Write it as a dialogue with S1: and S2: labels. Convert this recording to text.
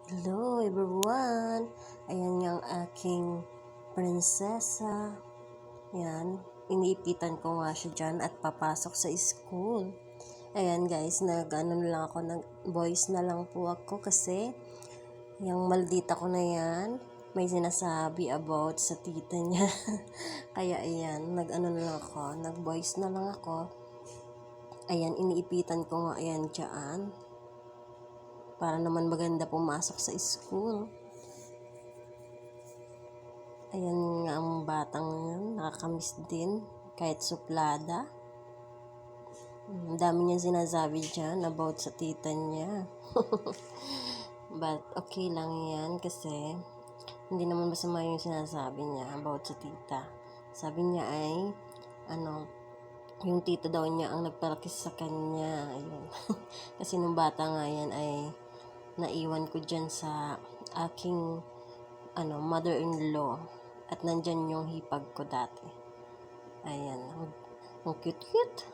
S1: Hello everyone! Ayan yung aking prinsesa. Ayan, iniipitan ko nga siya dyan at papasok sa school. Ayan guys, nag-voice na lang po ako kasi yung maldita ko na yan, may sinasabi about sa tita niya. Kaya ayan, nag-voice na lang ako. Ayan, iniipitan ko nga ayan dyan. Para naman maganda pumasok sa school. Ayan nga ang batang yun, nakakamiss din, kahit suplada. Ang dami niyang sinasabi dyan about sa tita niya. But okay lang yan kasi hindi naman masama yung sinasabi niya about sa tita. Sabi niya ay, yung tita daw niya ang nagpalaki sa kanya. Ayun. Kasi nung bata nga yan ay naiwan ko dyan sa aking mother-in-law at nandyan yung hipag ko dati. Ayan, ang cute-cute.